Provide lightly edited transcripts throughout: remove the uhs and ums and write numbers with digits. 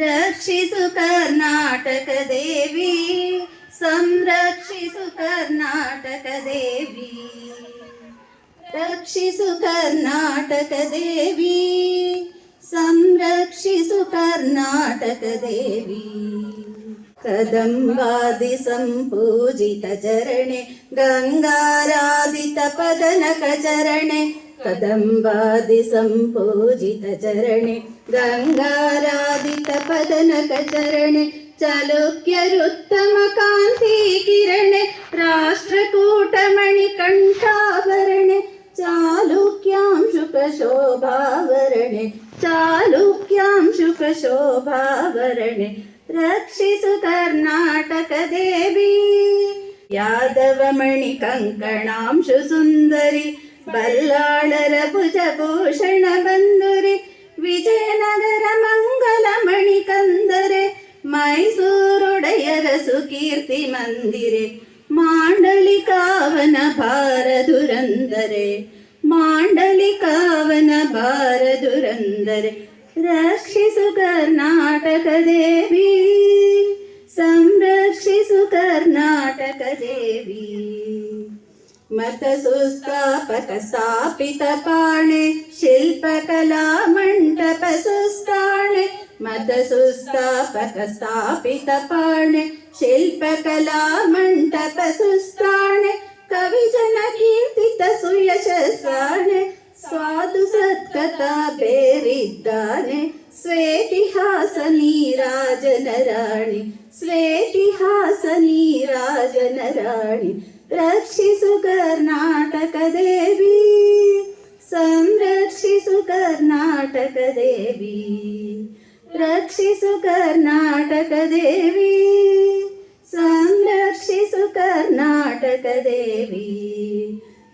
ರಕ್ಷಿಸು ಕರ್ನಾಟಕ ದೇವಿ, ಸಂರಕ್ಷಿಸು ಕರ್ನಾಟಕ ದೇವಿ, ರಕ್ಷಿಸು ಕರ್ನಾಟಕ ದೇವಿ, ಸಂರಕ್ಷಿಸು ಕರ್ನಾಟಕ ದೇವಿ. ಕದಂಬಾದಿ ಸಂಪೂಜಿತ ಚರಣೆ, ಗಂಗಾರಾಧಿತ ಪದನಕ ಚರಣೆ, ಕದಂಬಾದಿ ಸಂಪೂಜಿತ ಚರಣೆ, ಗಂಗಾರಾಧಿತ ಪದನಕ ಚರಣೆ, ಚಾಲುಕ್ಯರುತ್ತಮ ಕಾಂತಿ ಕಿರಣೆ, ರಾಷ್ಟ್ರಕೂಟ ಮಣಿಕಂಠಾಭರಣೆ, ಚಾಲುಕ್ಯಾಂಶುಕ ಶೋಭಾವರಣೆ, ಚಾಲುಕ್ಯಾಂಶುಕ ಶೋಭಾವರಣೆ. ರಕ್ಷಿಸು ಕರ್ನಾಟಕ ದೇವಿ, ಯಾದವ ಮಣಿ ಕಂಕಣಾಂಶು ಸುಂದರಿ, ಬಲ್ಲಾಳರ ಭುಜಭೂಷಣ ಬಂದುರಿ, ವಿಜಯನಗರ ಮಂಗಲ ಮಣಿ ಕಂದರೆ, ಮೈಸೂರೊಡೆಯರ ಸುಕೀರ್ತಿ ಮಂದಿರೆ, ಮಾಂಡಲಿಕಾವನ ಭಾರ ದುರಂದರೆ, ಮಾಂಡಲಿಕಾವನ ಭಾರ ದುರಂದರೆ. ರಕ್ಷಿಸು ಕರ್ನಾಟಕ ದೇವಿ, ಸಂರಕ್ಷಿಸು ಕರ್ನಾಟಕ ದೇವಿ. ಮತ ಸುಸ್ಥಾಪಕ ಸ್ಥಾಪಿತ ಪಾಣೆ, ಶಿಲ್ಪಕಲಾ ಮಂಟಪ ಸುಸ್ಥಾಣೆ, ಮತ ಸುಸ್ಥಾಪಕ ಸ್ಥಾಪಿತ ಪಾಣೆ, ಶಿಲ್ಪಕಲಾ ಮಂಟಪ ಸುಸ್ಥಾಣೆ, ಕವಿಜನ ಕೀರ್ತಿತ ಸುಯಶಸ್ಸಾಣೆ, ಸ್ವಾದು ಸತ್ಕಥಾ ಬೇರಿದ್ದಾನೆ, ಸ್ವೇತಿಹಾಸ ನೀರಾಜನ ರಾಣಿ, ಸ್ವೇತಿಹಾಸ ನೀರಾಜನ ರಾಣಿ. ರಕ್ಷಿಸು ಕರ್ನಾಟಕ ದೇವಿ, ಸಂರಕ್ಷಿಸು ಕರ್ನಾಟಕ ದೇವಿ, ರಕ್ಷಿಸು ಕರ್ನಾಟಕ ದೇವಿ, ಸಂರಕ್ಷಿಸು ಕರ್ನಾಟಕ ದೇವಿ,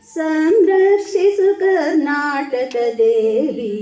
ಸಂರಕ್ಷಿಸು ಕರ್ನಾಟಕ ದೇವಿ.